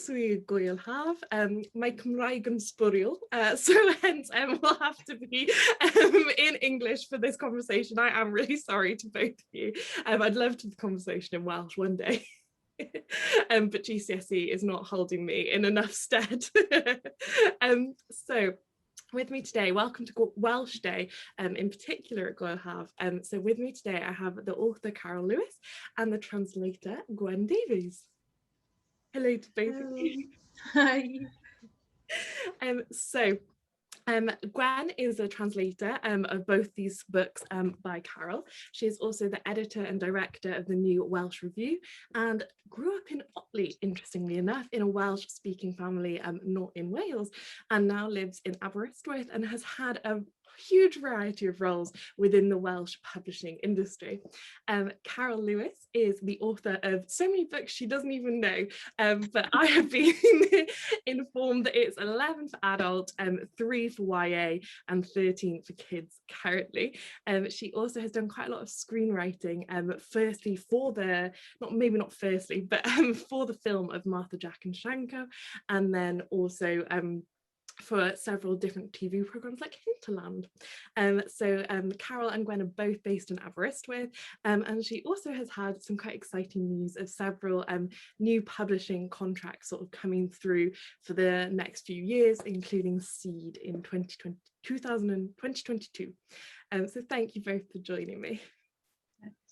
croeso I Gŵyl Haf. Mae Cymraeg yn sbwriel, so hence we'll have to be in English for this conversation. I am really sorry to both of you. I'd love to have the conversation in Welsh one day. But GCSE is not holding me in enough stead. So with me today, welcome to Welsh Day, in particular at Gŵyl Haf. So with me today, I have the author Caryl Lewis and the translator Gwen Davies. Hello to both of you. Hi. Gwen is a translator of both these books by Caryl. She is also the editor and director of the New Welsh Review and grew up in Otley, interestingly enough, in a Welsh-speaking family not in Wales, and now lives in Aberystwyth and has had a huge variety of roles within the Welsh publishing industry. Caryl Lewis is the author of so many books she doesn't even know, but I have been informed that it's 11 for adult, 3 for YA and 13 for kids currently. She also has done quite a lot of screenwriting, firstly for the, not firstly, but for the film of Martha, Jack and Shanco, and then also for several different TV programmes like Hinterland. Caryl and Gwen are both based in Aberystwyth, and she also has had some quite exciting news of several new publishing contracts sort of coming through for the next few years, including Seed in 2022. So thank you both for joining me.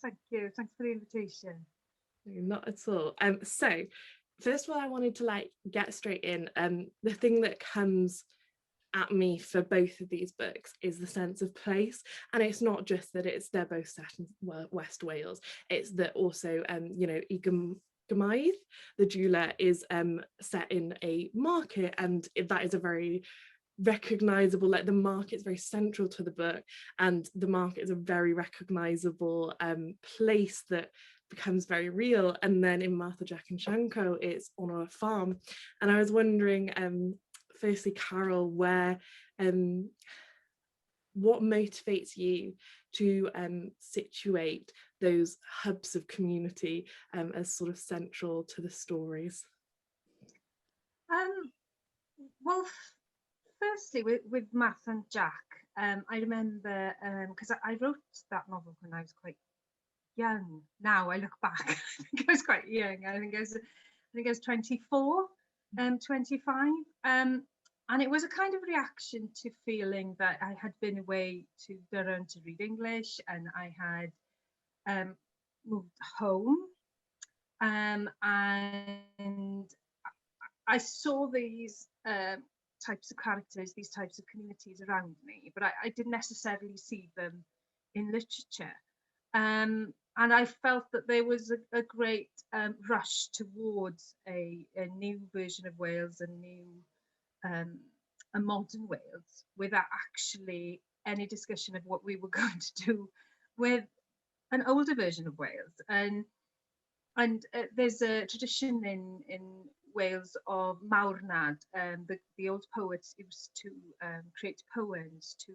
Thank you. Thanks for the invitation. Not at all. So first of all, I wanted to get straight in. The thing that comes at me for both of these books is the sense of place, and it's not just that they're both set in West Wales. It's that also, Gemydd, the jeweler, is set in a market, and that is a very recognizable, the market's very central to the book, and the market is a very recognizable place that becomes very real. And then in Martha, Jack and Shanco, it's on a farm. And I was wondering, firstly, Caryl, what motivates you to situate those hubs of community as sort of central to the stories? Well, firstly, with Math and Jack, I remember, because I wrote that novel when I was quite young. Now I look back, I think I was quite young. I think I was 24, 25. And it was a kind of reaction to feeling that I had been away to Buren to read English, and I had moved home. And I saw these types of characters, these types of communities around me, but I didn't necessarily see them in literature. And I felt that there was a great rush towards a new version of Wales, a modern Wales, without actually any discussion of what we were going to do with an older version of Wales. And there's a tradition in Wales of Mawrnad. The old poets used to create poems to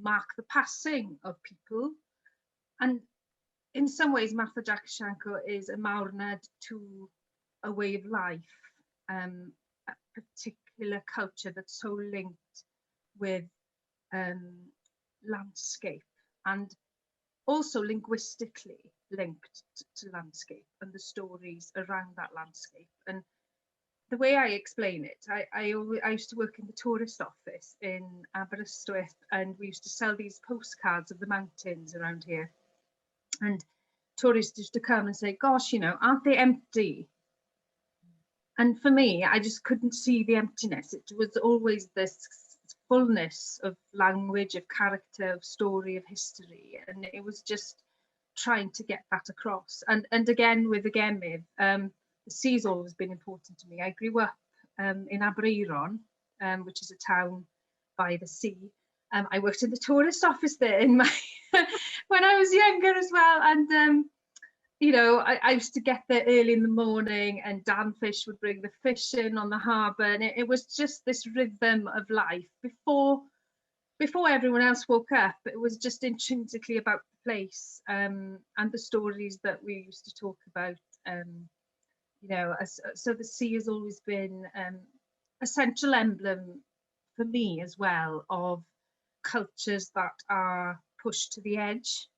mark the passing of people. And in some ways, Martha, Jack and Shanco is a Mawrnad to a way of life, a particular culture that's so linked with landscape, and also linguistically linked to landscape and the stories around that landscape. And the way I explain it, I used to work in the tourist office in Aberystwyth, and we used to sell these postcards of the mountains around here. And tourists used to come and say, gosh, aren't they empty? And for me, I just couldn't see the emptiness. It was always this fullness of language, of character, of story, of history. And it was just trying to get that across. And again, with the Gemydd, the sea's always been important to me. I grew up in Buren, which is a town by the sea. I worked in the tourist office there in my when I was younger as well. And I used to get there early in the morning, and Dan Fish would bring the fish in on the harbour, and it was just this rhythm of life before everyone else woke up. It was just intrinsically about the place, and the stories that we used to talk about you know, so the sea has always been a central emblem for me as well of cultures that are pushed to the edge.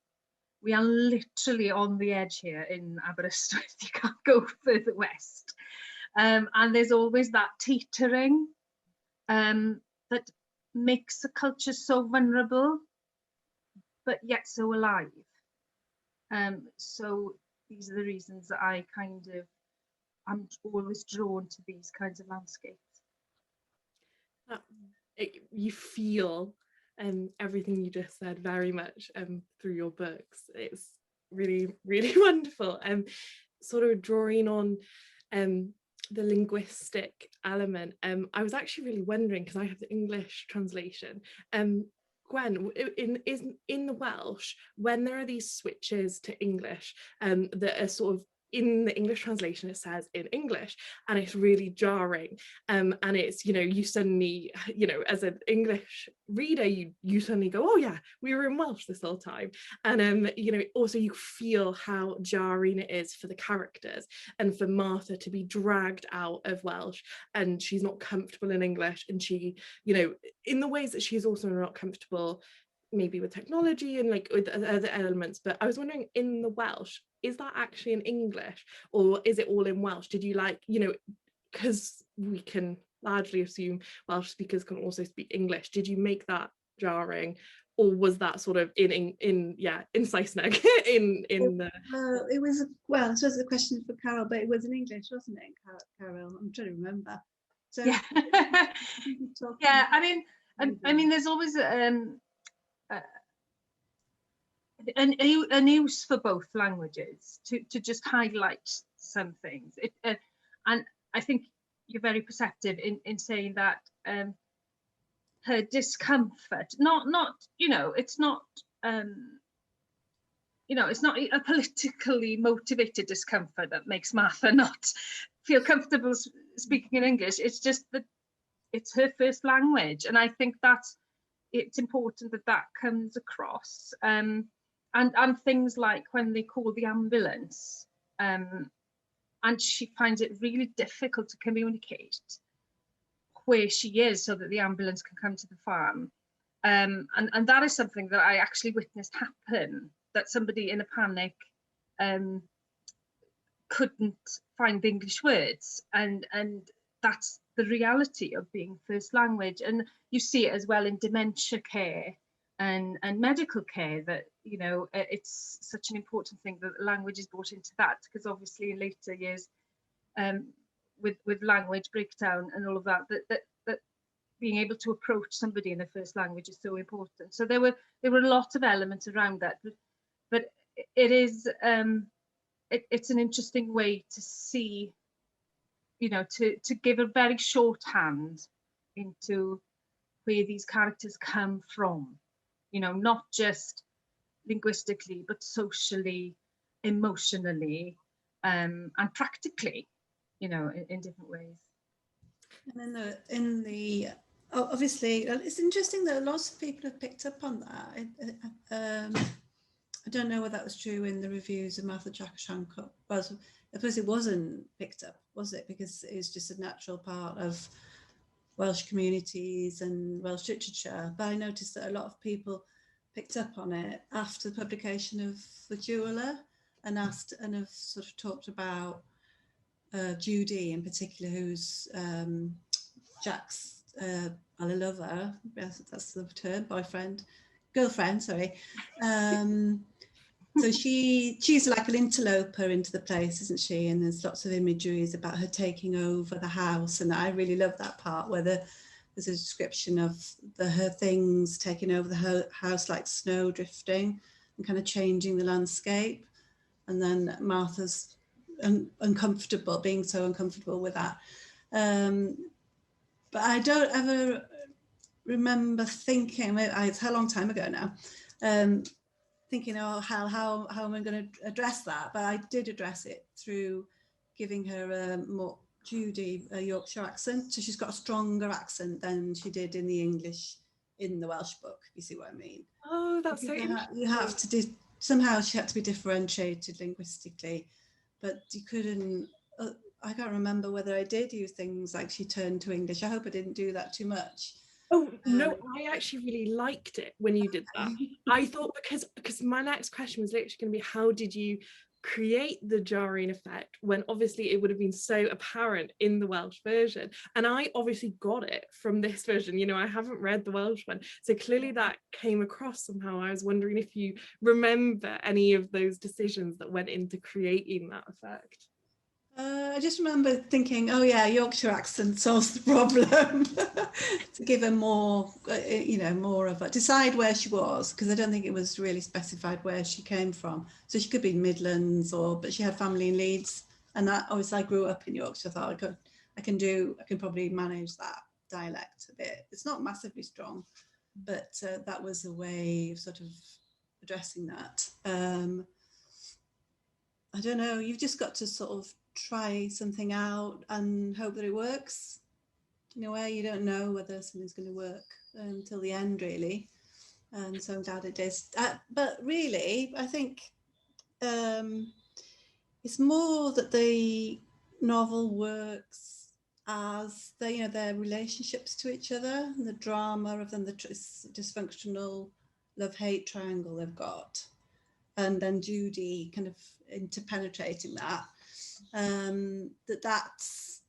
We are literally on the edge here in Aberystwyth. You can't go further west. And there's always that teetering that makes a culture so vulnerable, but yet so alive. So these are the reasons that I'm always drawn to these kinds of landscapes. You feel everything you just said very much through your books. It's really, really wonderful. Sort of drawing on the linguistic element. I was actually really wondering, because I have the English translation. Gwen, in the Welsh, when there are these switches to English that are sort of in the English translation, it says in English, and it's really jarring. And it's, you know, you suddenly, you know, as an English reader, you suddenly go, oh yeah, we were in Welsh this whole time. And you know, also you feel how jarring it is for the characters and for Martha to be dragged out of Welsh, and she's not comfortable in English, and she, you know, in the ways that she's also not comfortable maybe with technology and like with other elements. But I was wondering, in the Welsh, is that actually in English, or is it all in Welsh? Did you, like, you know, because we can largely assume Welsh speakers can also speak English, did you make that jarring, or was that sort of in Saesneg in the... It was, well, so the question for Caryl, but it was in English, wasn't it, Caryl? I'm trying to remember. So yeah. Yeah, I mean there's always an use for both languages to just highlight some things. And I think you're very perceptive in saying that her discomfort, not you know, it's not you know, it's not a politically motivated discomfort that makes Martha not feel comfortable speaking in English. It's just that it's her first language, and I think it's important that comes across. And things like when they call the ambulance, and she finds it really difficult to communicate where she is so that the ambulance can come to the farm. And that is something that I actually witnessed happen, that somebody in a panic couldn't find the English words, and that's the reality of being first language. And you see it as well in dementia care and medical care, that, you know, it's such an important thing that language is brought into that, because obviously in later years with language breakdown and all of that being able to approach somebody in their first language is so important. So there were a lot of elements around that, but it is it's an interesting way to see, you know, to give a very shorthand into where these characters come from, you know, not just linguistically, but socially, emotionally, and practically, you know, in different ways. And then obviously, it's interesting that lots of people have picked up on that. I don't know whether that was true in the reviews of Martha Shanco. I suppose it wasn't picked up, was it? Because it's just a natural part of Welsh communities and Welsh literature. But I noticed that a lot of people picked up on it after the publication of The Jeweller, and have sort of talked about Judy in particular, who's Jack's lover, that's the term, girlfriend, sorry. So she's like an interloper into the place, isn't she? And there's lots of imageries about her taking over the house, and I really love that part where there's a description of her things taking over the house like snow drifting and kind of changing the landscape, and then Martha's being so uncomfortable with that. But I don't ever remember thinking, it's a long time ago now, thinking, oh, how am I going to address that? But I did address it through giving her Judy a Yorkshire accent. So she's got a stronger accent than she did in the English in the Welsh book, if you see what I mean. Oh, that's so interesting. You have to somehow she had to be differentiated linguistically, but you couldn't, I can't remember whether I did use things like she turned to English. I hope I didn't do that too much. Oh, no, I actually really liked it when you did that. I thought because my next question was literally going to be, how did you create the jarring effect when obviously it would have been so apparent in the Welsh version? And I obviously got it from this version. You know, I haven't read the Welsh one. So clearly that came across somehow. I was wondering if you remember any of those decisions that went into creating that effect. I just remember thinking, oh yeah, Yorkshire accent solves the problem. To give her more, you know, more of a, decide where she was, because I don't think it was really specified where she came from. So she could be Midlands, but she had family in Leeds, and that, obviously I grew up in Yorkshire. I thought I can probably manage that dialect a bit. It's not massively strong, but that was a way of sort of addressing that. I don't know, you've just got to sort of try something out and hope that it works. In a way, you don't know whether something's going to work until the end, really. So I'm glad it did. But really, I think it's more that the novel works as their relationships to each other, and the drama of them, the dysfunctional love-hate triangle they've got, and then Judy kind of interpenetrating that. That's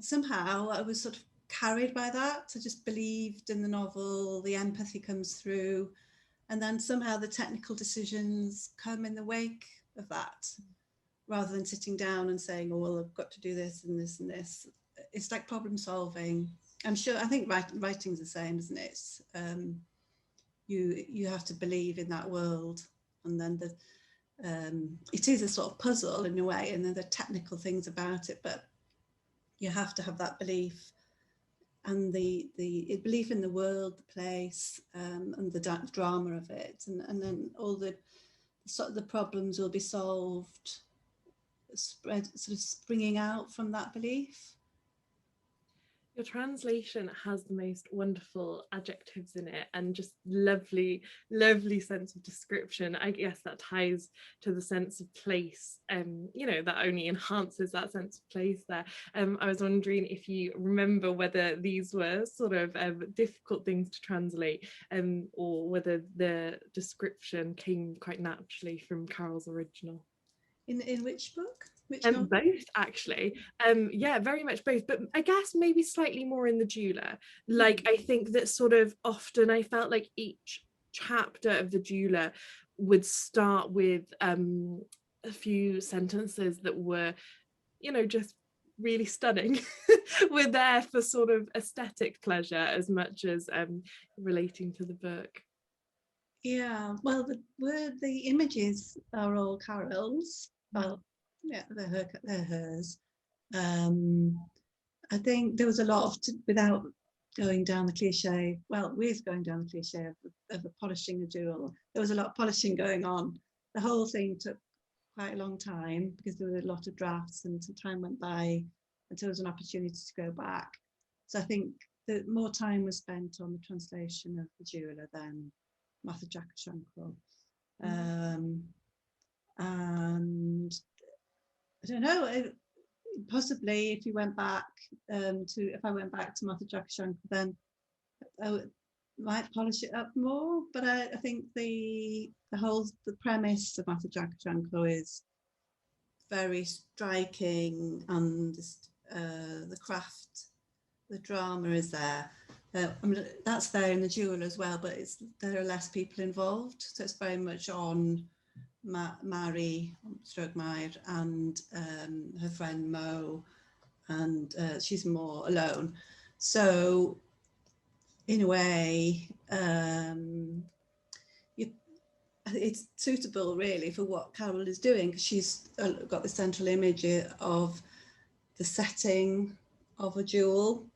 somehow I was sort of carried by that. I just believed in the novel, the empathy comes through, and then somehow the technical decisions come in the wake of that, rather than sitting down and saying, oh, well, I've got to do this and this and this. It's like problem solving. I think writing's the same, isn't it? You have to believe in that world, and then it is a sort of puzzle in a way, and then the technical things about it, but you have to have that belief, and the belief in the world, the place, and the drama of it, and then all the sort of the problems will be solved, sort of springing out from that belief. Your translation has the most wonderful adjectives in it, and just lovely sense of description. I guess that ties to the sense of place, that only enhances that sense of place there. I was wondering if you remember whether these were sort of difficult things to translate, or whether the description came quite naturally from Carol's original. In which book? Both, actually. Yeah, very much both, but I guess maybe slightly more in the jeweler. Like, I think that sort of often I felt like each chapter of the jeweler would start with a few sentences that were, just really stunning. We're there for sort of aesthetic pleasure as much as relating to the book. Yeah, well, the images are all Carol's. Well, yeah, they're hers. I think there was a lot of, without going down the cliche, well, we're going down the cliche of the polishing a jewel. There was a lot of polishing going on. The whole thing took quite a long time because there were a lot of drafts, and some time went by until there was an opportunity to go back. So I think that more time was spent on the translation of the jeweler than Martha Jack Shanco. And I don't know, possibly if you went back if I went back to Martha Jack Shanco, then I might polish it up more. But I think the premise of Martha Jack Shanco is very striking, and the craft, the drama is there. That's there in the jeweler as well, but there are less people involved, so it's very much on Mary Meyer and her friend Mo, and she's more alone. So in a way, it's suitable really for what Caryl is doing, because she's got the central image of the setting of a jewel,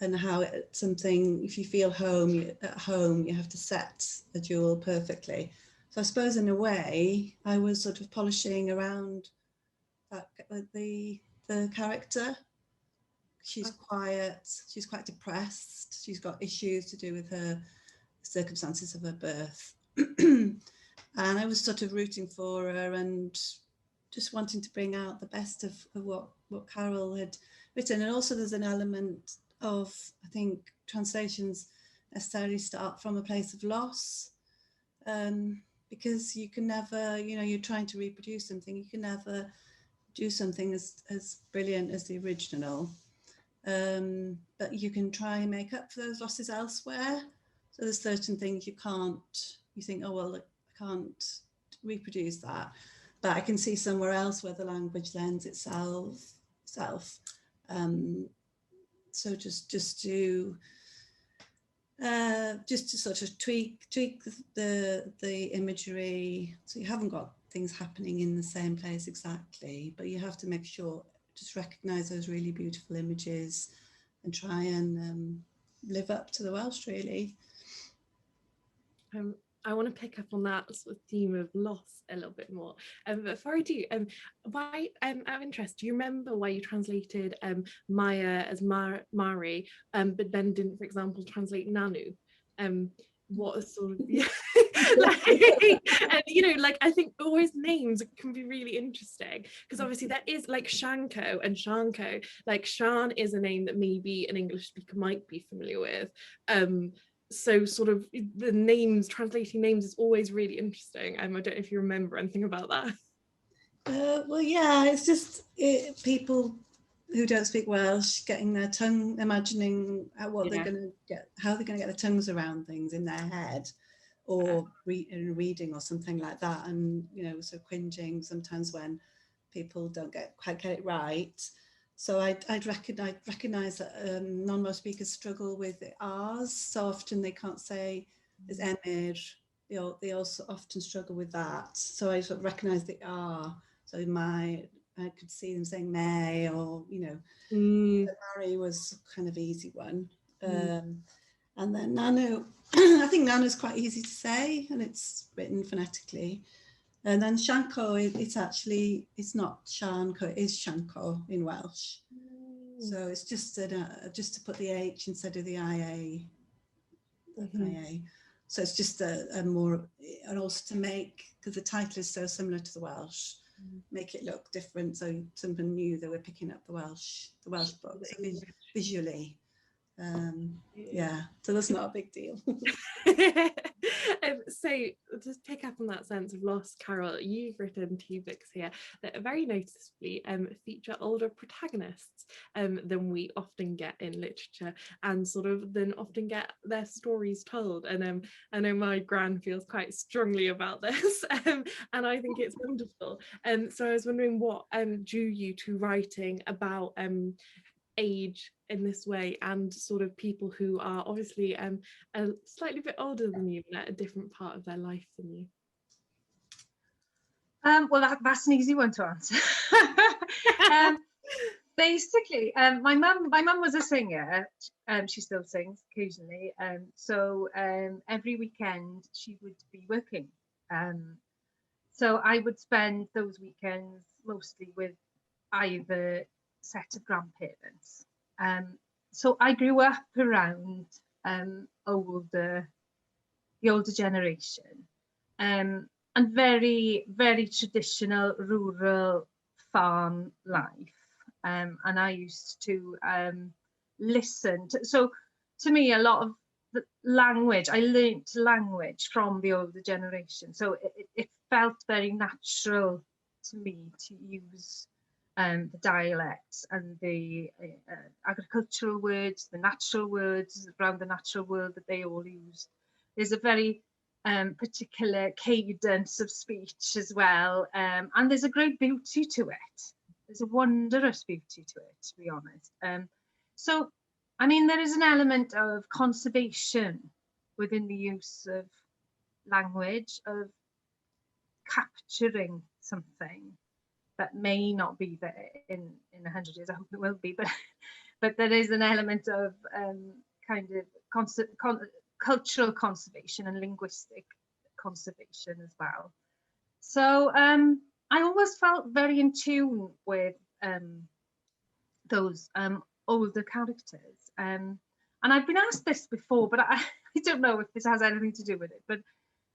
and how if you feel at home, you have to set a jewel perfectly. So I suppose in a way, I was sort of polishing around that, the character. She's quiet, she's quite depressed, she's got issues to do with her circumstances of her birth. And I was sort of rooting for her and just wanting to bring out the best of what Caryl had written. And also there's an element of, I think, translations necessarily start from a place of loss, because you can never, you know, you're trying to reproduce something, you can never do something as brilliant as the original, but you can try and make up for those losses elsewhere. So there's certain things you think, oh well, I can't reproduce that, but I can see somewhere else where the language lends itself. So just to sort of tweak the imagery, so you haven't got things happening in the same place exactly, but you have to make sure, just recognize those really beautiful images and try and live up to the Welsh, really. I want to pick up on that sort of theme of loss a little bit more. But before I do, why, out of interest, do you remember why you translated Maya as Mari, but then didn't, for example, translate Nanu? What is sort of, yeah, like, and you know, like, I think always names can be really interesting, because obviously there is like Shanco and Shanco. Like Shan is a name that maybe an English speaker might be familiar with. So sort of the names, translating names is always really interesting. I don't know if you remember anything about that. Well, yeah, it's just people who don't speak Welsh getting their tongue, imagining what they're going to get, how they're going to get their tongues around things in their head, or reading or something like that. And, you know, so cringing sometimes when people don't quite get it right. So I'd recognise that non-Welsh speakers struggle with the R's. So often they can't say there's Emir. They also often struggle with that. So I sort of recognise the R. So I could see them saying May, or, you know, Mary was kind of easy one. And then Nanu, I think Nanu's quite easy to say, and it's written phonetically. And then Shanco, it's not Shanco, it is Shanco in Welsh. So it's just to put the H instead of the IA. IA. So it's just a more, and also to make, because the title is so similar to the Welsh, make it look different, so someone knew they were picking up the Welsh book, so visually. Yeah, so that's not a big deal. So just pick up on that sense of loss, Caryl, you've written 2 books here that very noticeably feature older protagonists than we often get in literature, and sort of then often get their stories told. And I know my gran feels quite strongly about this, and I think it's wonderful. So I was wondering what drew you to writing about age in this way, and sort of people who are obviously a slightly bit older than you, but at a different part of their life than you. Well, that's an easy one to answer. Basically, my mum was a singer. She still sings occasionally. So every weekend she would be working. So I would spend those weekends mostly with either set of grandparents. So I grew up around the older generation, and very, very traditional rural farm life. And I used to listen to, so to me, a lot of the language, I learnt language from the older generation. So it felt very natural to me to use the dialects and the agricultural words, the natural words around the natural world that they all use. There's a very particular cadence of speech as well, and there's a great beauty to it. There's a wondrous beauty to it, to be honest. So, I mean, there is an element of conservation within the use of language, of capturing something that may not be there in 100 years. I hope it will be, but there is an element of kind of cultural conservation and linguistic conservation as well. So I always felt very in tune with those older characters. And I've been asked this before, but I don't know if this has anything to do with it. But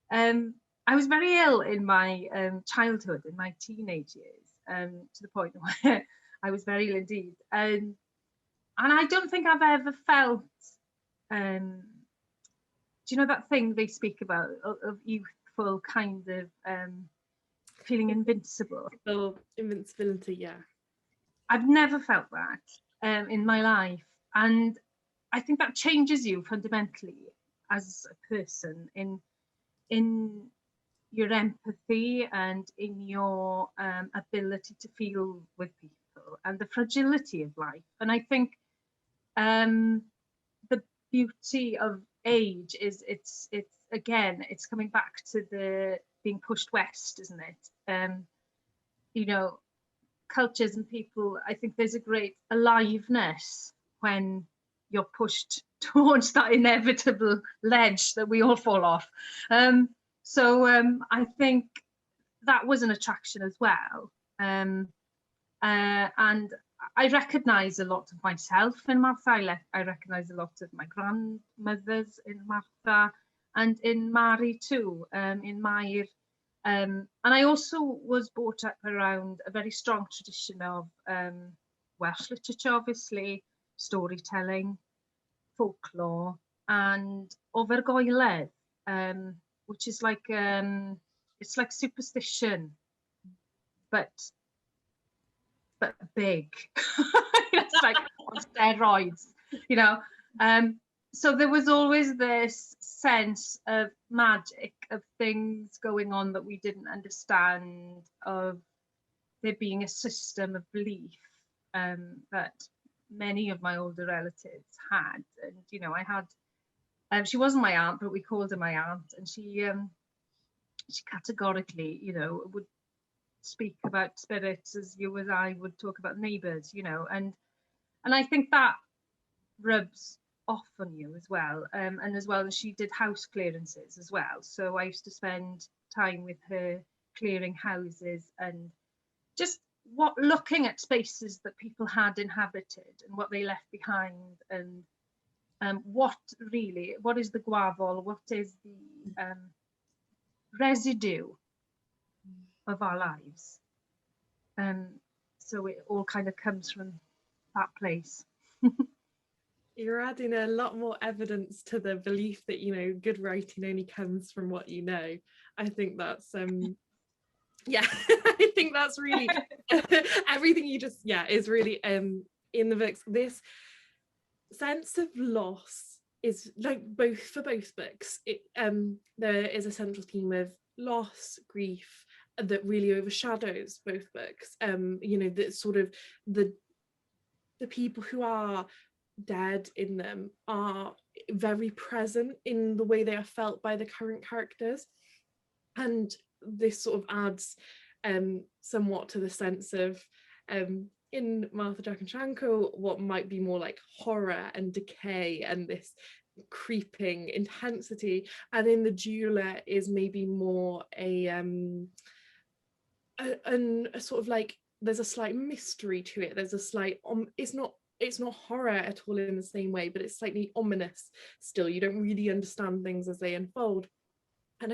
I was very ill in my childhood, in my teenage years. to the point where I was very ill indeed. And I don't think I've ever felt, do you know that thing they speak about of youthful kind of feeling invincible? Oh, invincibility, yeah. I've never felt that in my life. And I think that changes you fundamentally as a person in your empathy and in your ability to feel with people and the fragility of life. And I think the beauty of age is it's again, it's coming back to the being pushed west, isn't it? You know, cultures and people, I think there's a great aliveness when you're pushed towards that inevitable ledge that we all fall off. So I think that was an attraction as well. And I recognise a lot of myself in Martha. I recognise a lot of my grandmothers in Martha and in Mari too, in Mair. And I also was brought up around a very strong tradition of Welsh literature, obviously, storytelling, folklore, and ofergoeledd, which is like it's like superstition, but big. It's like on steroids, you know. So there was always this sense of magic, of things going on that we didn't understand, of there being a system of belief that many of my older relatives had. And, you know, I had, she wasn't my aunt, but we called her my aunt, and she categorically, you know, would speak about spirits as you as I would talk about neighbours, you know, and I think that rubs off on you as well, and as well as she did house clearances as well, so I used to spend time with her clearing houses and just looking at spaces that people had inhabited and what they left behind, and what is the gwafol, what is the residue of our lives. So it all kind of comes from that place. You're adding a lot more evidence to the belief that, you know, good writing only comes from what you know. I think that's yeah, I think that's really everything you just is really in the books. This sense of loss is like for both books. There is a central theme of loss, grief, that really overshadows both books. You know, that sort of the people who are dead in them are very present in the way they are felt by the current characters, and this sort of adds somewhat to the sense of in Martha, Jack and Shanco what might be more like horror and decay and this creeping intensity, and in the jeweler is maybe more a sort of like there's a slight mystery to it, there's a slight it's not horror at all in the same way, but it's slightly ominous still. You don't really understand things as they unfold. And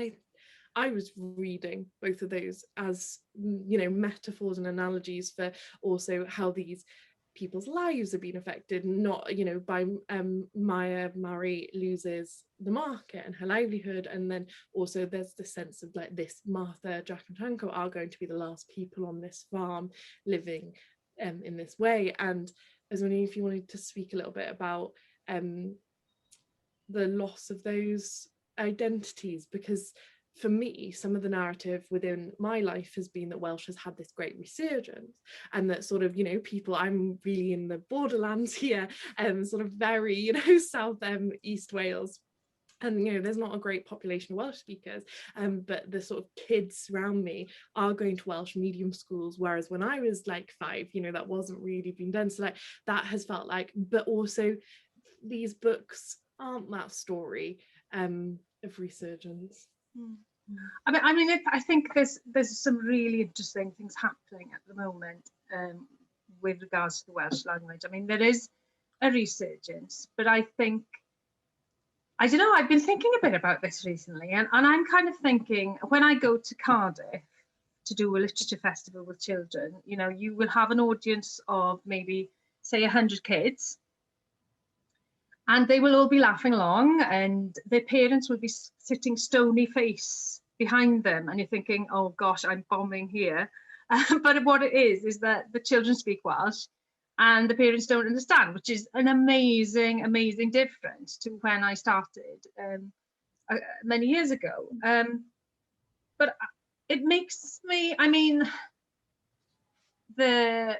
I was reading both of those as, you know, metaphors and analogies for also how these people's lives have been affected, not, you know, by Mari loses the market and her livelihood, and then also there's the sense of like this Martha, Jack and Shanco are going to be the last people on this farm living in this way. And I was wondering if you wanted to speak a little bit about the loss of those identities, because for me, some of the narrative within my life has been that Welsh has had this great resurgence, and that sort of, you know, people, I'm really in the borderlands here, sort of very, you know, south East Wales. And, you know, there's not a great population of Welsh speakers, but the sort of kids around me are going to Welsh medium schools, whereas when I was like 5, you know, that wasn't really being done. So like that has felt like, but also these books aren't that story of resurgence. I mean, I think there's some really interesting things happening at the moment with regards to the Welsh language. I mean, there is a resurgence, but I think, I don't know, I've been thinking a bit about this recently, and I'm kind of thinking, when I go to Cardiff to do a literature festival with children, you know, you will have an audience of maybe, say, 100 kids, and they will all be laughing along, and their parents will be sitting stony face behind them, and you're thinking, oh gosh, I'm bombing here. But what it is that the children speak Welsh and the parents don't understand, which is an amazing, amazing difference to when I started many years ago. But it makes me, I mean, the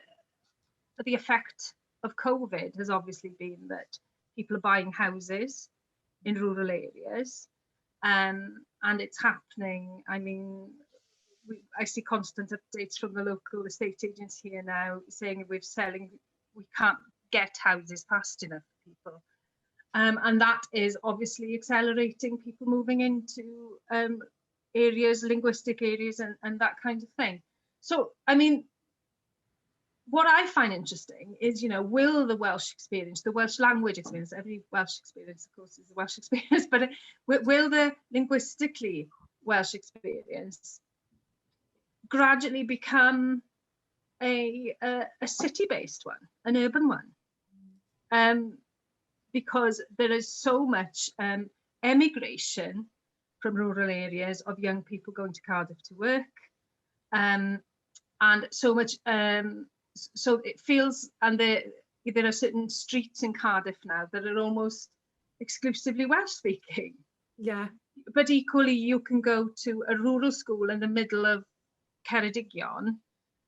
effect of COVID has obviously been that people are buying houses in rural areas, and it's happening. I mean, I see constant updates from the local estate agents here now saying we can't get houses fast enough for people. And that is obviously accelerating people moving into areas, linguistic areas, and that kind of thing. So, I mean, what I find interesting is, you know, will the Welsh experience, the Welsh language experience, every Welsh experience, of course, is a Welsh experience, but will the linguistically Welsh experience gradually become a city-based one, an urban one? Because there is so much emigration from rural areas of young people going to Cardiff to work, and so much, so it feels, and there are certain streets in Cardiff now that are almost exclusively Welsh speaking. Yeah. But equally, you can go to a rural school in the middle of Ceredigion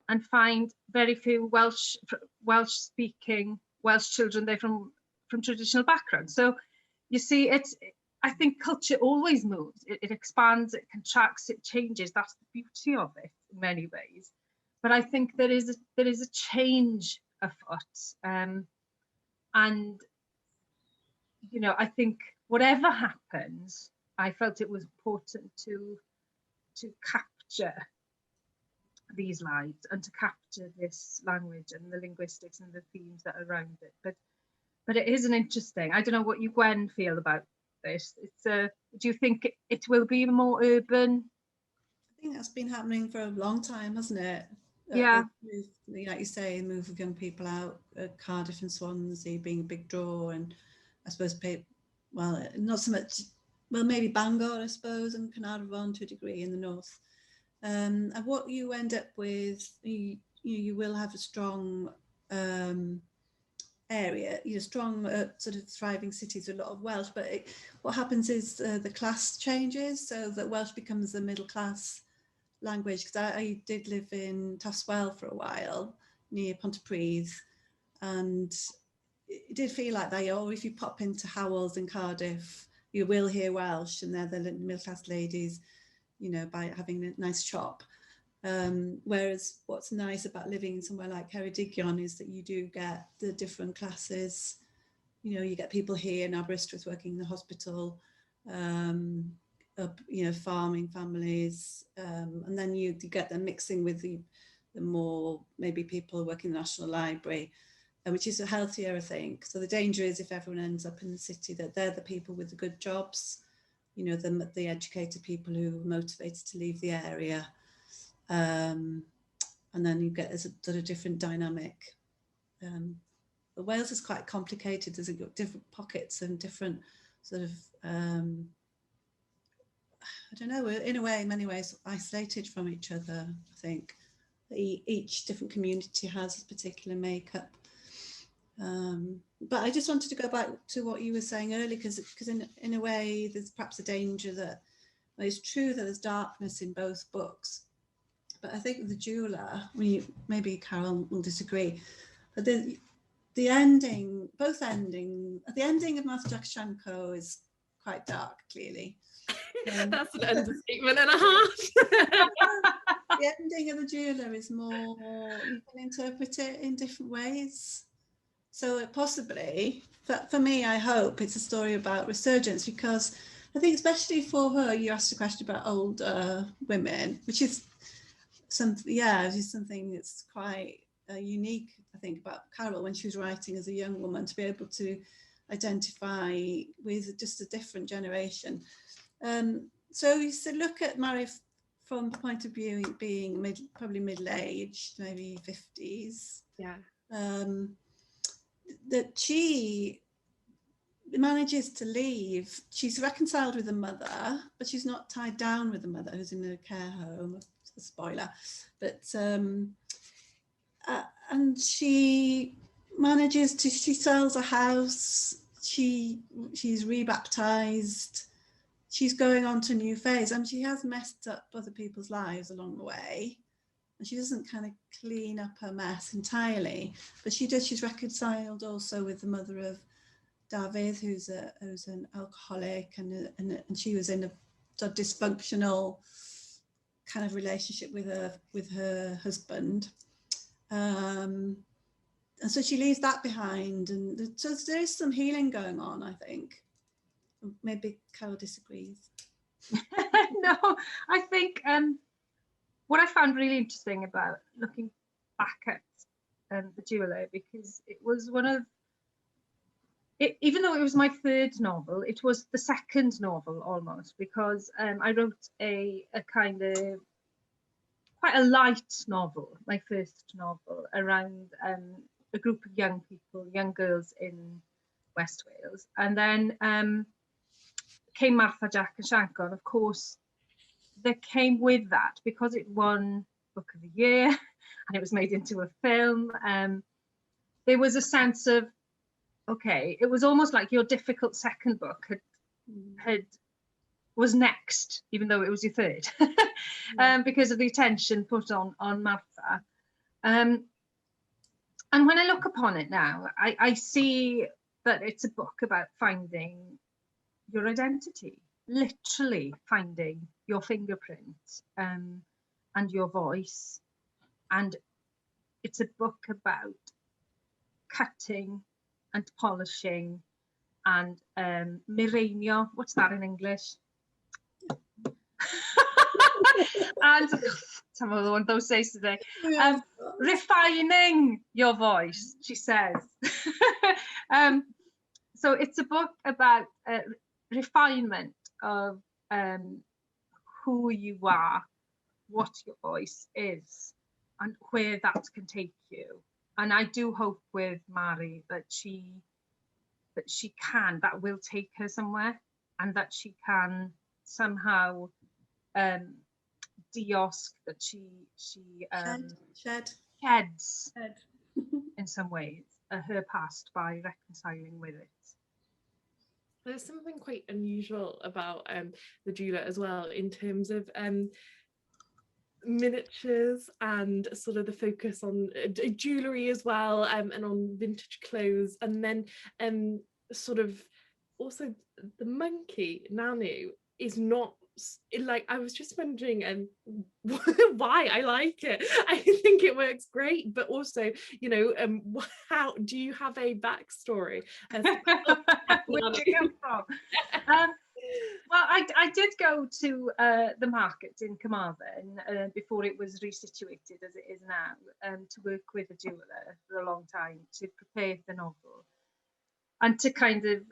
and find very few Welsh speaking Welsh children there from traditional backgrounds. So you see, I think culture always moves. It expands, it contracts, it changes. That's the beauty of it in many ways. But I think there is a change afoot, and you know, I think whatever happens, I felt it was important to capture these lives and to capture this language and the linguistics and the themes that are around it. But it is an interesting. I don't know what you, Gwen, feel about this. Do you think it will be more urban? I think that's been happening for a long time, hasn't it? Yeah. Like you say, the move of young people out, Cardiff and Swansea being a big draw, and I suppose, well, not so much, well, maybe Bangor, I suppose, and Carnarvon to a degree in the north. And what you end up with, you will have a strong area, strong sort of thriving cities with a lot of Welsh, but what happens is the class changes, so that Welsh becomes the middle class language. Because I did live in Taftswell for a while, near Pontypridd, and it did feel like that. Or if you pop into Howells in Cardiff, you will hear Welsh, and they're the middle class ladies, you know, by having a nice shop. Whereas what's nice about living somewhere like Ceredigion is that you do get the different classes. You know, you get people here in Aberystwyth working in the hospital, you know, farming families, and then you get them mixing with the more maybe people working in the National Library, which is healthier, I think. So the danger is if everyone ends up in the city, that they're the people with the good jobs, you know, the educated people who are motivated to leave the area. And then you get a sort of different dynamic. But Wales is quite complicated. There's different pockets and different sort of, I don't know, in a way, in many ways, isolated from each other, I think. Each different community has a particular makeup. But I just wanted to go back to what you were saying earlier, because in a way, there's perhaps a danger that, well, it's true that there's darkness in both books, but I think the jeweler, maybe Caryl will disagree, but the ending, the ending of Master Jack Shanco is quite dark, clearly. That's an understatement and a half. The ending of the jeweler is more, you can interpret it in different ways. So possibly, for me, I hope it's a story about resurgence, because I think especially for her, you asked a question about older women, which is something that's quite unique, I think, about Caryl when she was writing as a young woman, to be able to identify with just a different generation. So you said, look at Mary from the point of view being probably middle-aged, maybe 50s. Yeah. That she manages to leave. She's reconciled with the mother, but she's not tied down with the mother, who's in a care home. A spoiler, but and she manages to. She sells a house. She's rebaptized. She's going on to a new phase, and she has messed up other people's lives along the way. And she doesn't kind of clean up her mess entirely, but she does. She's reconciled also with the mother of Davies, who's an alcoholic, and she was in a sort of dysfunctional kind of relationship with her husband, and so she leaves that behind, and so there is some healing going on, I think. Maybe Caryl disagrees. No, I think what I found really interesting about looking back at The Jeweller, because it was one of it, even though it was my third novel, it was the second novel almost, because I wrote a kind of quite a light novel, my first novel, around a group of young people, young girls in West Wales. And then came Martha, Jack and Shanco. And of course, there came with that, because it won Book of the Year and it was made into a film, there was a sense of, okay, it was almost like your difficult second book was next, even though it was your third, because of the attention put on Martha. And when I look upon it now, I see that it's a book about finding your identity, literally finding your fingerprint and your voice. And it's a book about cutting and polishing and mirenio. What's that in English? And some of the one those says today. Refining your voice, she says. So it's a book about refinement of who you are, what your voice is, and where that can take you. And I do hope with Mari that that will take her somewhere, and that she can somehow de-osk, that she sheds in some ways her past by reconciling with it. There's something quite unusual about The Jeweller as well, in terms of miniatures and sort of the focus on jewellery as well, and on vintage clothes, and then sort of also the monkey Nanu is not, like, I was just wondering why I like it. I think it works great, but also, you know, how do you have a backstory? Where did you come from? Well, I did go to the market in Carmarthen before it was resituated as it is now, to work with a jeweller for a long time to prepare the novel, and to kind of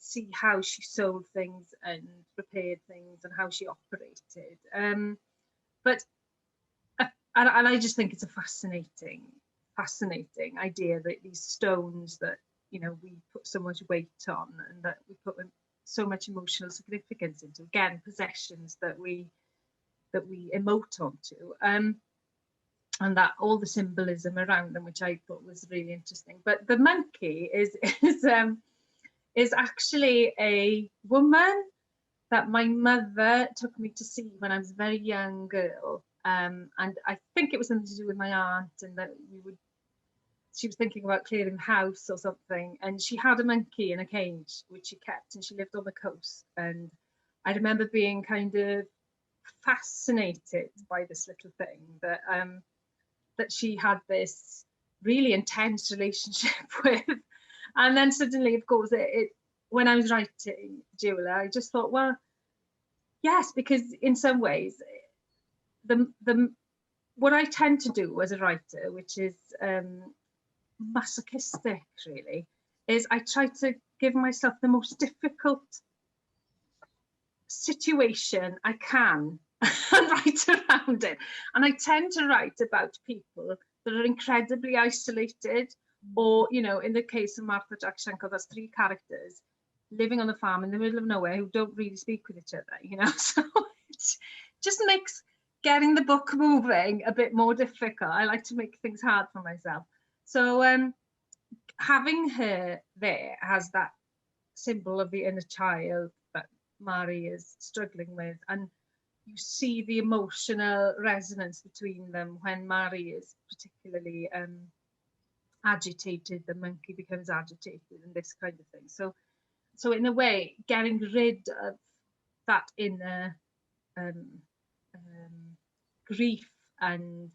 see how she sold things and prepared things and how she operated. But I just think it's a fascinating idea that these stones that, you know, we put so much weight on, and that we put so much emotional significance into, again, possessions that we emote onto, and that all the symbolism around them, which I thought was really interesting. But the monkey is actually a woman that my mother took me to see when I was a very young girl, and I think it was something to do with my aunt, and that she was thinking about clearing the house or something, and she had a monkey in a cage which she kept, and she lived on the coast. And I remember being kind of fascinated by this little thing that she had this really intense relationship with. And then suddenly, of course, when I was writing Jeweller, I just thought, well, yes, because in some ways, what I tend to do as a writer, which is masochistic really, is I try to give myself the most difficult situation I can and write around it. And I tend to write about people that are incredibly isolated, or, you know, in the case of Martha Jack Shanco, that's 3 characters living on the farm in the middle of nowhere who don't really speak with each other, you know. So it just makes getting the book moving a bit more difficult. I like to make things hard for myself. So having her there as that symbol of the inner child that Mari is struggling with, and you see the emotional resonance between them when Mari is particularly agitated, the monkey becomes agitated, and this kind of thing. So in a way, getting rid of that inner grief and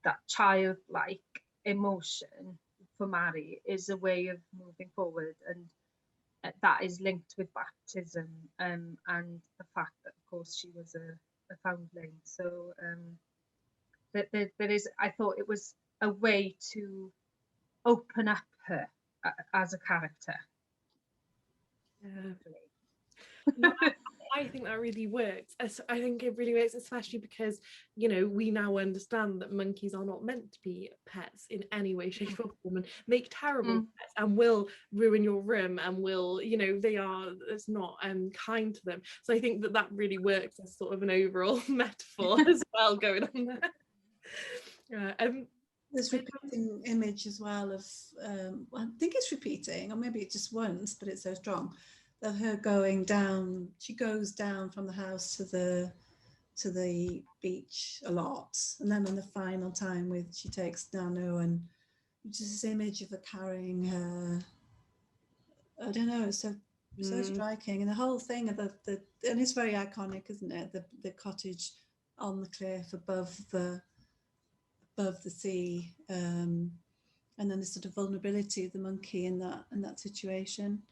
that childlike emotion for Mari is a way of moving forward, and that is linked with baptism and the fact that, of course, she was a foundling. So there is, I thought it was a way to open up her as a character. No, I think that really works. I think it really works, especially because, you know, we now understand that monkeys are not meant to be pets in any way, shape or form, and make terrible pets and will ruin your room and will, you know, it's not kind to them. So I think that really works as sort of an overall metaphor as well going on there. This repeating image as well of, I think it's repeating, or maybe it's just once, but it's so strong, of her going down. She goes down from the house to the beach a lot, and then on the final time she takes Nano, and just this image of her carrying her. I don't know, it's so striking, and the whole thing of the and it's very iconic, isn't it? The cottage on the cliff above the sea, and then the sort of vulnerability of the monkey in that situation.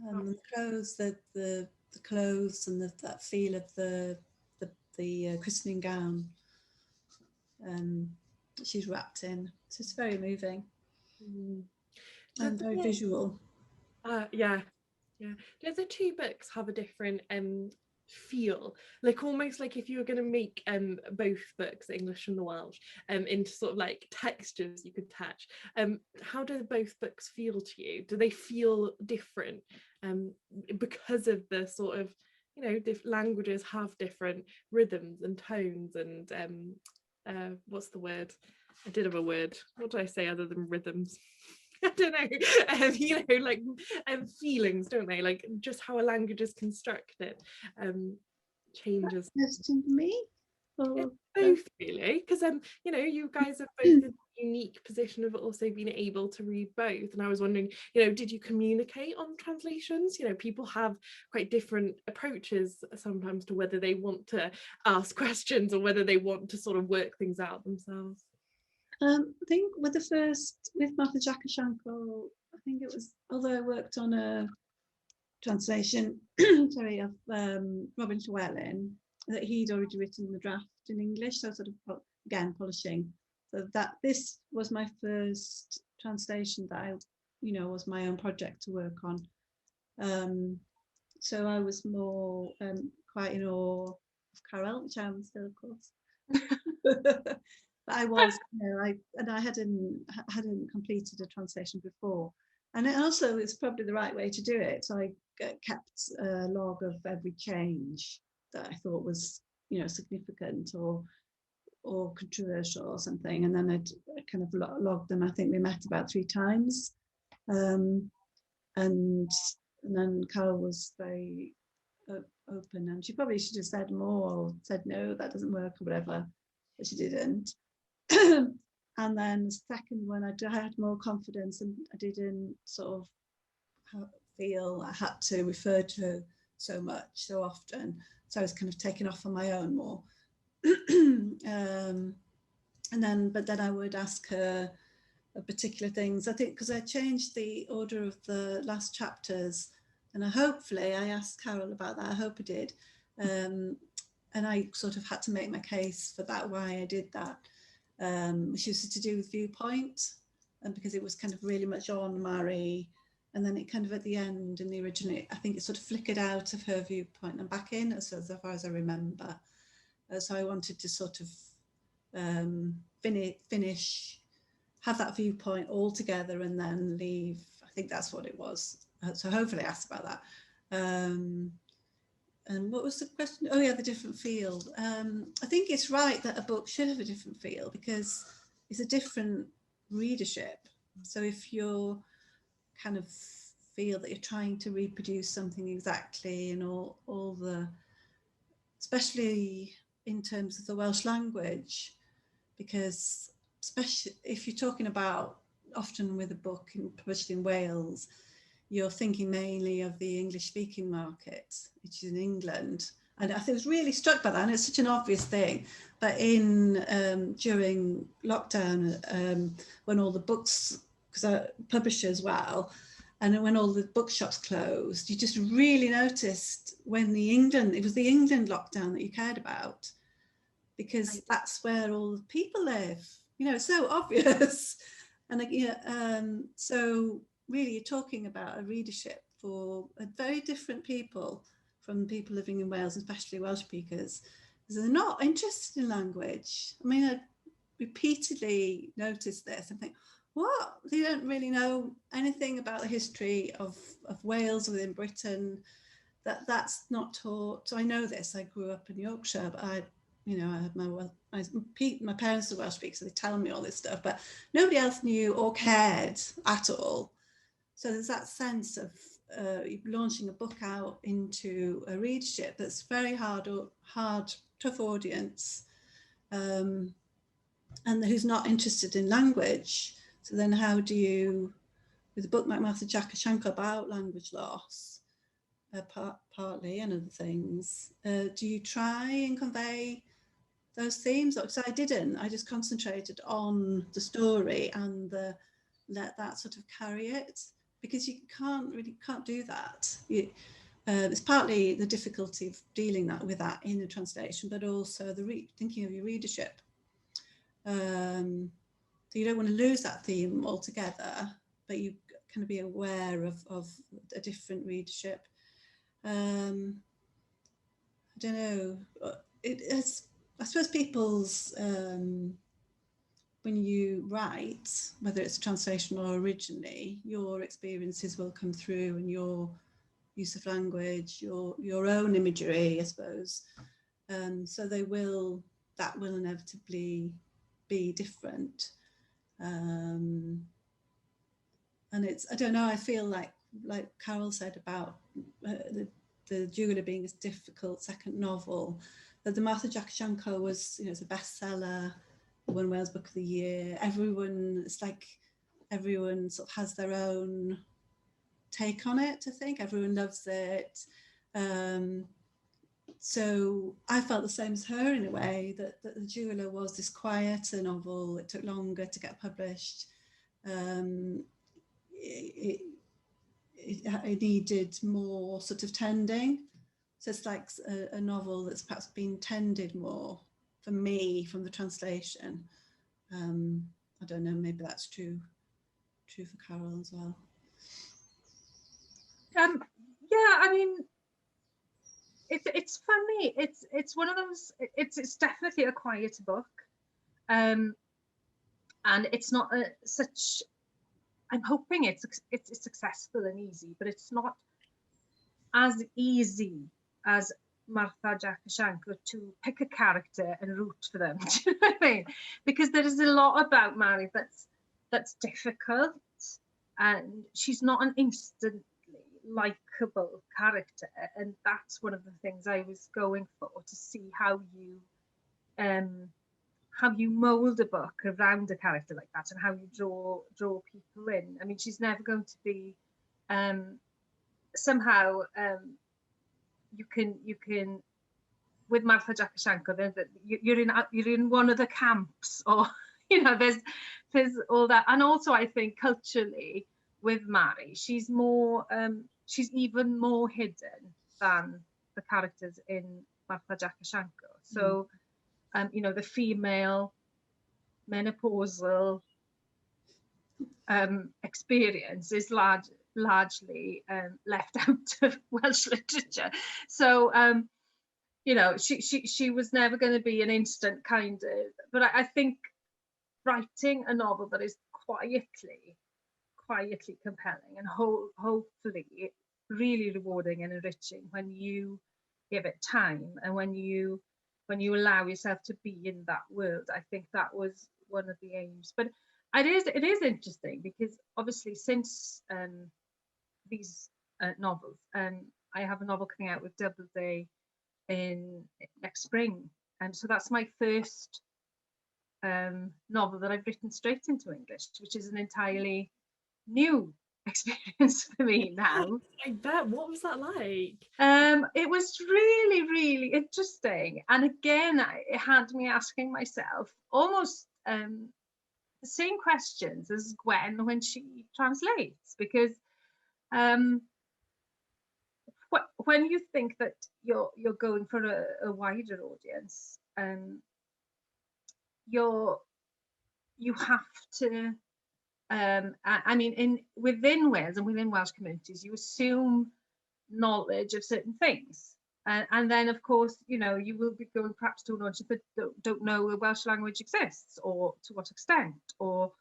And the clothes, the clothes, and that feel of the christening gown she's wrapped in. So it's very moving and very visual. Yeah. Does the 2 books have a different feel, like almost like if you were going to make both books, the English and the Welsh, into sort of like textures you could touch, how do both books feel to you? Do they feel different because of the sort of, you know, languages have different rhythms and tones and what's the word? I did have a word. What do I say other than rhythms? I don't know, you know, like feelings, don't they? Like just how a language is constructed changes. Question to me? Both really, because you know, you guys are both in a unique position of also being able to read both, and I was wondering, you know, did you communicate on translations? You know, people have quite different approaches sometimes to whether they want to ask questions or whether they want to sort of work things out themselves. I think with Martha Jack Shanco, I think it was, although I worked on a translation sorry, of Robin Llewellyn, that he'd already written the draft in English, so sort of again polishing. So that this was my first translation that I, you know, was my own project to work on. So I was more quite in awe of Caryl, which I am still, of course. But I was, you know, I hadn't completed a translation before, and it also it's probably the right way to do it. So I kept a log of every change that I thought was, you know, significant or controversial or something, and then I'd kind of logged them. I think we met about 3 times, and then Caryl was very open, and she probably should have said more or said no, that doesn't work or whatever, but she didn't. And then the second one, I had more confidence, and I didn't sort of feel I had to refer to her so much, so often. So I was kind of taken off on my own more. But then I would ask her particular things. I think because I changed the order of the last chapters, and hopefully I asked Caryl about that. I hope I did. And I sort of had to make my case for that, why I did that. Which was to do with viewpoint, and because it was kind of really much on Mari and then it kind of at the end in the original, I think it sort of flickered out of her viewpoint and back in, as far as I remember. So I wanted to sort of finish, have that viewpoint all together and then leave. I think that's what it was. So hopefully I asked about that. And what was the question? Oh yeah, the different feel. I think it's right that a book should have a different feel because it's a different readership. So if you're kind of feel that you're trying to reproduce something exactly and all the, especially in terms of the Welsh language, because especially if you're talking about, often with a book published in Wales, you're thinking mainly of the English-speaking market, which is in England. And I was really struck by that, and it's such an obvious thing. But during lockdown, when all the books, because I publish as well, and when all the bookshops closed, you just really noticed when it was the England lockdown that you cared about, because that's where all the people live. You know, it's so obvious. And so really you're talking about a readership for a very different people from people living in Wales, especially Welsh speakers, because they're not interested in language. I mean, I repeatedly noticed this and think, what? They don't really know anything about the history of Wales within Britain. That's not taught. So I know this. I grew up in Yorkshire, but I had my parents are Welsh speakers, so they tell me all this stuff, but nobody else knew or cared at all. So there's that sense of launching a book out into a readership that's very hard, tough audience, and who's not interested in language. So then how do you, with a book like Shanco about language loss, partly, and other things, do you try and convey those themes? So I didn't. I just concentrated on the story and let that sort of carry it, because you can't do that. It's partly the difficulty of dealing with that in a translation, but also thinking of your readership. So you don't want to lose that theme altogether, but you kind of be aware of a different readership. I don't know. I suppose people's, when you write, whether it's a translation or originally, your experiences will come through, and your use of language, your own imagery, I suppose. So that will inevitably be different. And it's, I don't know, I feel like Caryl said about the Gŵyl being a difficult second novel, that the Shanco was, it's a bestseller, won Wales Book of the Year. Everyone sort of has their own take on it. I think everyone loves it. So I felt the same as her in a way, that the Gŵyl was this quieter novel. It took longer to get published. It needed more sort of tending. So it's like a novel that's perhaps been tended more for me from the translation. I don't know, maybe that's true for Caryl as well. Yeah, I mean, it's funny. It's one of those. It's definitely a quieter book, and it's not such. I'm hoping it's successful and easy, but it's not as easy as Shanco to pick a character and root for them. Do you know what I mean? Because there is a lot about Mary that's difficult, and she's not an instantly likable character, and that's one of the things I was going for, to see how you mold a book around a character like that, and how you draw people in. I mean, she's never going to be somehow you can with Shanco, you're in one of the camps, or there's all that. And also I think culturally with Mary, she's more she's even more hidden than the characters in Shanco. So the female menopausal experience is large. largely left out of Welsh literature. So you know, she was never going to be an instant kind of, but I think writing a novel that is quietly compelling and hopefully really rewarding and enriching when you give it time and when you allow yourself to be in that world. I think that was one of the aims. But it is interesting because obviously since these novels, I have a novel coming out with Doubleday in next spring, and so that's my first novel that I've written straight into English, which is an entirely new experience for me now. I bet. What was that like? It was really interesting, and again it had me asking myself almost the same questions as Gwen when she translates, because when you think that you're going for a wider audience, you have to I mean, within Wales and within Welsh communities, you assume knowledge of certain things, and then of course, you know, you will be going perhaps to an audience that don't know the Welsh language exists, or to what extent, or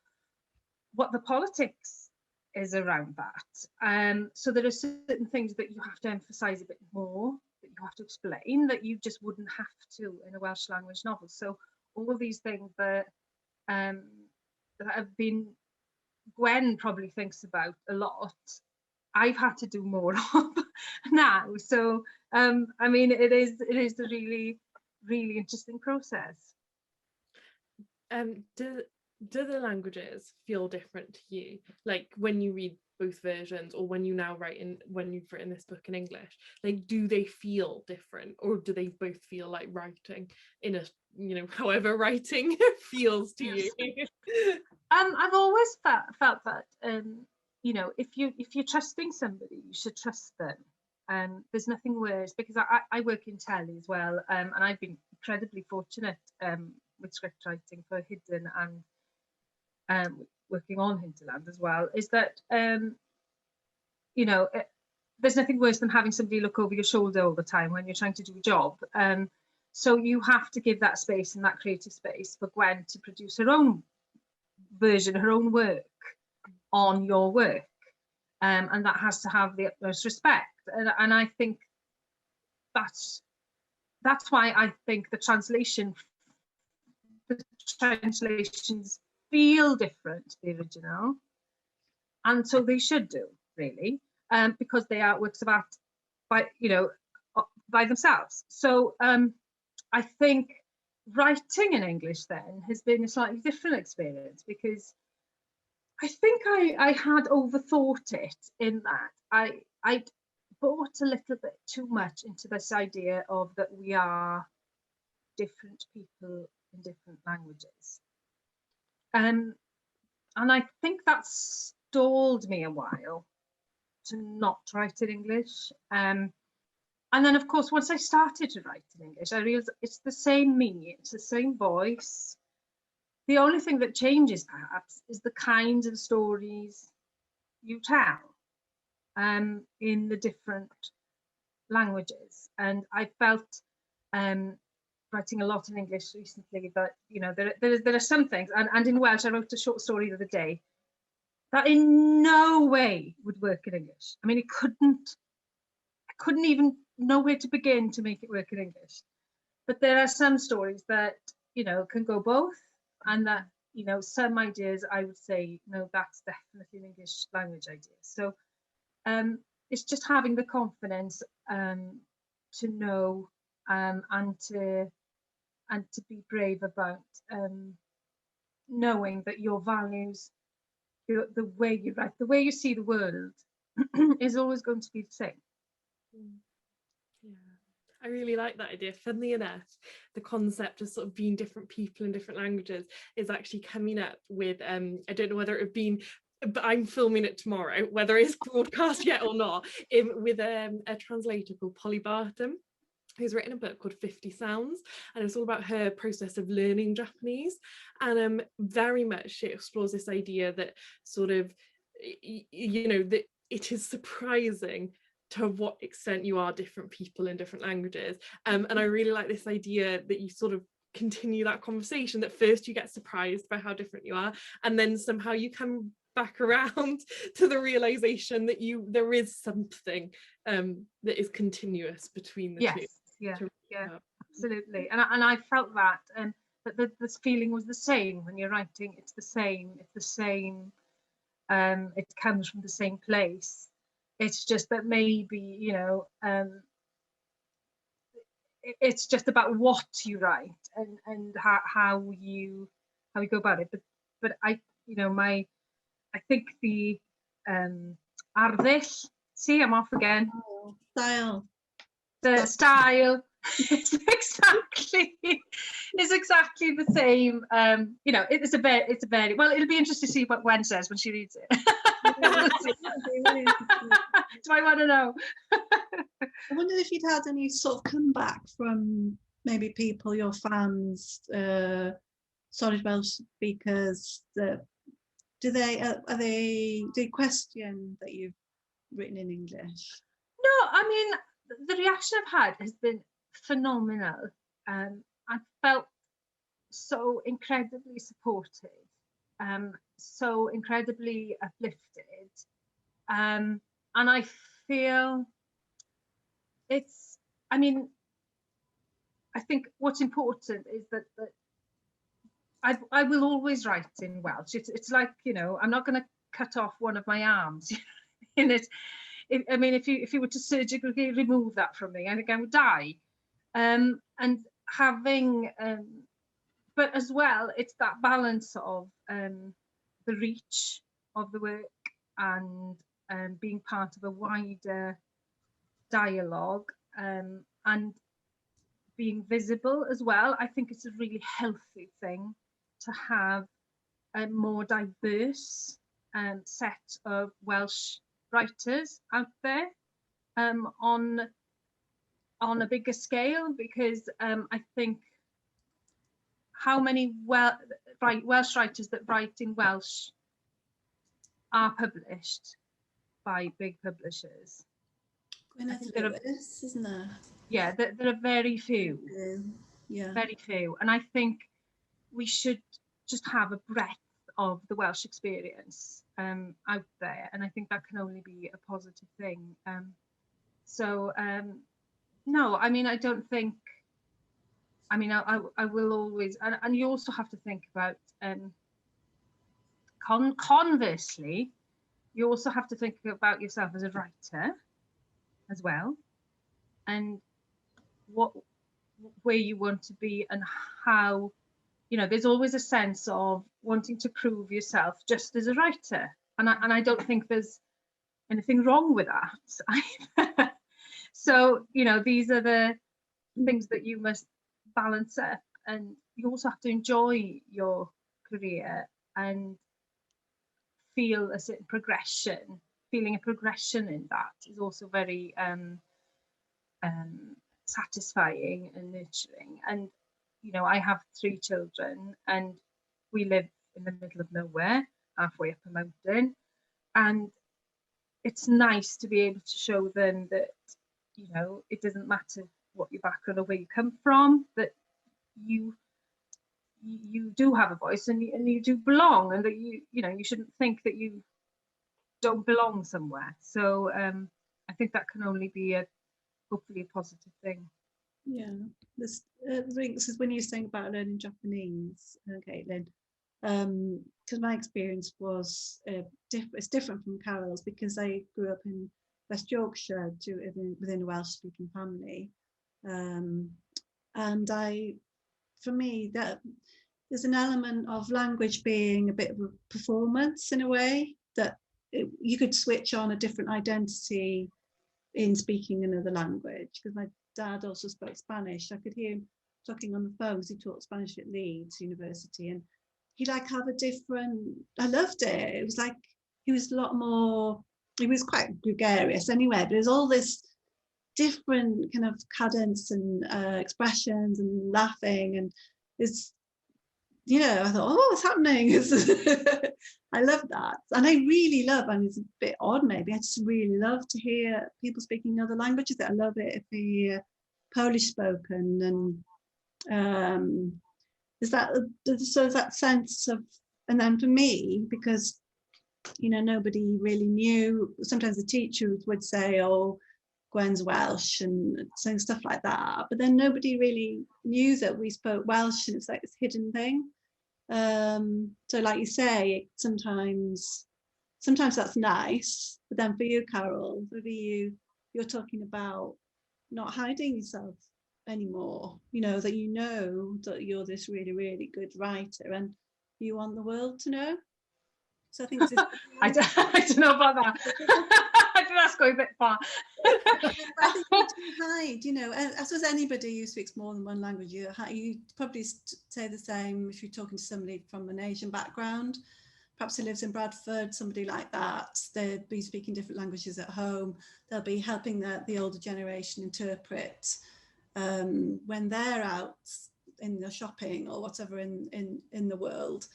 what the politics is around that. So there are certain things that you have to emphasise a bit more, that you have to explain, that you just wouldn't have to in a Welsh language novel. So all of these things that have been, Gwen probably thinks about a lot, I've had to do more of now. So I mean, it is a really interesting process. Do the languages feel different to you, like when you read both versions, or when you now when you've written this book in English? Like, do they feel different, or do they both feel like writing in a, you know, however writing feels to you? I've always felt that you know, if you're trusting somebody, you should trust them. There's nothing worse, because I work in telly as well, and I've been incredibly fortunate with script writing for Hidden and working on Hinterland as well, is that you know, there's nothing worse than having somebody look over your shoulder all the time when you're trying to do a job. So you have to give that space and that creative space for Gwen to produce her own version, her own work on your work, and that has to have the utmost respect. And I think that's why I think the translations feel different to the original, and so they should do, really, because they are works of art by themselves. So I think writing in English then has been a slightly different experience, because I think I had overthought it, in that I bought a little bit too much into this idea of that we are different people in different languages. And I think that stalled me a while to not write in English. And then, of course, once I started to write in English, I realised it's the same me, it's the same voice. The only thing that changes, perhaps, is the kinds of stories you tell in the different languages. And I felt, writing a lot in English recently, that, you know, there are some things, and in Welsh, I wrote a short story the other day that in no way would work in English. I mean, I couldn't even know where to begin to make it work in English. But there are some stories that, you know, can go both, and that, you know, some ideas I would say, no, that's definitely an English language idea. So it's just having the confidence to know and to be brave about knowing that your values, the way you write, the way you see the world is always going to be the same. Yeah, I really like that idea. Funnily enough, the concept of sort of being different people in different languages is actually coming up with I don't know whether it would have been, but I'm filming it tomorrow, whether it's broadcast yet or not, with a translator called Polly Barton, who's written a book called 50 Sounds, and it's all about her process of learning Japanese. And very much she explores this idea that sort of, you know, that it is surprising to what extent you are different people in different languages. And I really like this idea that you sort of continue that conversation, that first you get surprised by how different you are, and then somehow you come back around to the realization that there is something that is continuous between the two. Yeah, absolutely. And I felt that, that this feeling was the same when you're writing. It's the same. It comes from the same place. It's just that maybe, you know, it's just about what you write and how you go about it. But I, you know, I think the arddull, see, I'm off again. Style. The style is exactly the same. You know, it's a very well. It'll be interesting to see what Gwen says when she reads it. Do I want to know? I wonder if you'd had any sort of comeback from maybe people, your fans, solid Welsh speakers. Do they question that you've written in English? No, I mean, the reaction I've had has been phenomenal. I felt so incredibly supported, so incredibly uplifted, and I feel it's, I mean, I think what's important is that I will always write in Welsh. It's like, you know, I'm not going to cut off one of my arms in it. I mean, if you were to surgically remove that from me, I think I would die. And having, but as well, it's that balance of the reach of the work and being part of a wider dialogue and being visible as well. I think it's a really healthy thing to have a more diverse set of Welsh writers out there on a bigger scale, because I think how many Welsh writers that write in Welsh are published by big publishers? Gwen Davies, isn't there? Yeah, there are very few. Yeah, very few, and I think we should just have a breadth of the Welsh experience out there, and I think that can only be a positive thing. No, I mean, I don't think, I mean, I will always, and you also have to think about, conversely, you also have to think about yourself as a writer as well, and where you want to be and how, you know, there's always a sense of wanting to prove yourself just as a writer, and I don't think there's anything wrong with that. So, you know, these are the things that you must balance up, and you also have to enjoy your career and feel a certain progression. Feeling a progression in that is also very satisfying and nurturing. And, you know, I have 3 children and we live in the middle of nowhere, halfway up a mountain, and it's nice to be able to show them that, you know, it doesn't matter what your background or where you come from, that you do have a voice and you do belong, and that you know, you shouldn't think that you don't belong somewhere. So I think that can only be hopefully a positive thing. Yeah, this is when you're saying about learning Japanese, Caitlin, because my experience was it's different from Carol's, because I grew up in West Yorkshire within a Welsh speaking family, and for me, that there's an element of language being a bit of a performance in a way, that you could switch on a different identity in speaking another language. Because my dad also spoke Spanish. I could hear him talking on the phone because he taught Spanish at Leeds University, and he'd like have a different, I loved it. It was like he was a lot more, he was quite gregarious anyway, but there's all this different kind of cadence and expressions and laughing, and there's you know, I thought, oh, what's happening? I love that. And I really love, and it's a bit odd maybe, I just really love to hear people speaking other languages. I love it if they hear Polish spoken, and is that sort of that sense of, and then for me, because, you know, nobody really knew, sometimes the teachers would say, oh, Gwen's Welsh and saying stuff like that, but then nobody really knew that we spoke Welsh, and it's like this hidden thing. So like you say, sometimes that's nice, but then for you, Caryl, maybe you're talking about not hiding yourself anymore, you know, that you're this really, really good writer and you want the world to know. So I think it's I don't know about that. I think that's going a bit far. I think you do hide, you know, I suppose anybody who speaks more than one language, you probably say the same if you're talking to somebody from an Asian background. Perhaps who lives in Bradford, somebody like that, they'll be speaking different languages at home. They'll be helping the older generation interpret when they're out in the shopping or whatever in the world.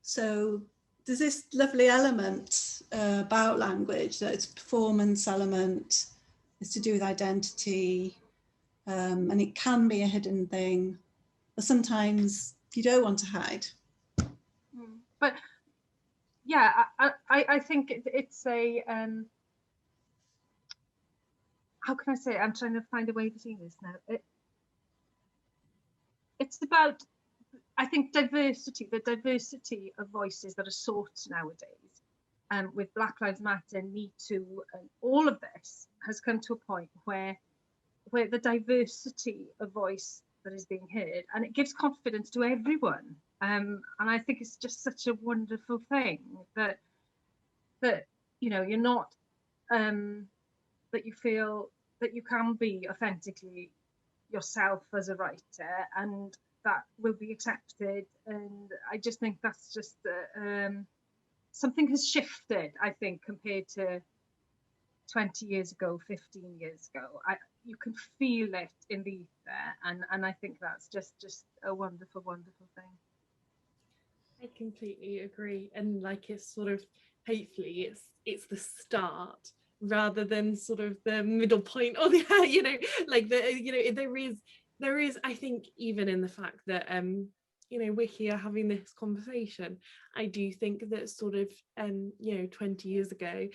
So there's this lovely element about language, that it's a performance element, it's to do with identity, and it can be a hidden thing, but sometimes you don't want to hide. But yeah, I think it's a, how can I say it? I'm trying to find a way to see this now. It's about, I think, diversity, the diversity of voices that are sought nowadays. With Black Lives Matter, Me Too, and all of this has come to a point where the diversity of voice that is being heard, and it gives confidence to everyone. And I think it's just such a wonderful thing that you know, you're not, that you feel that you can be authentically yourself as a writer, and that will be accepted. And I just think that's just something has shifted, I think, compared to 20 years ago, 15 years ago. You can feel it in the ether, and I think that's just a wonderful, wonderful thing. I completely agree, and like, it's sort of, hopefully it's the start rather than sort of the middle point, or the, you know, like the, you know, there is I think, even in the fact that you know, we're here having this conversation, I do think that sort of you know, 20 years ago,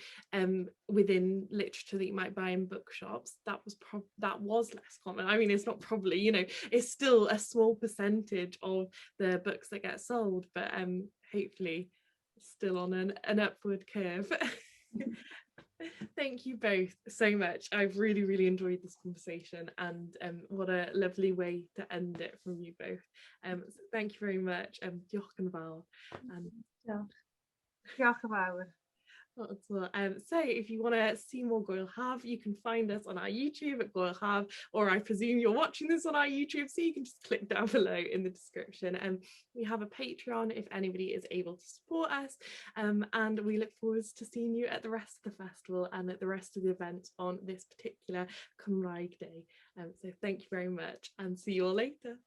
within literature that you might buy in bookshops, that was less common. I mean, it's not probably, you know, it's still a small percentage of the books that get sold, but hopefully still on an upward curve. Thank you both so much. I've really, really enjoyed this conversation, and what a lovely way to end it from you both. So thank you very much. Diolch yn fawr. Diolch yn fawr. So if you want to see more Gŵyl Haf, you can find us on our YouTube at Gŵyl Haf, or I presume you're watching this on our YouTube, so you can just click down below in the description. And we have a Patreon if anybody is able to support us, and we look forward to seeing you at the rest of the festival and at the rest of the events on this particular Cymraeg Day. So thank you very much, and see you all later.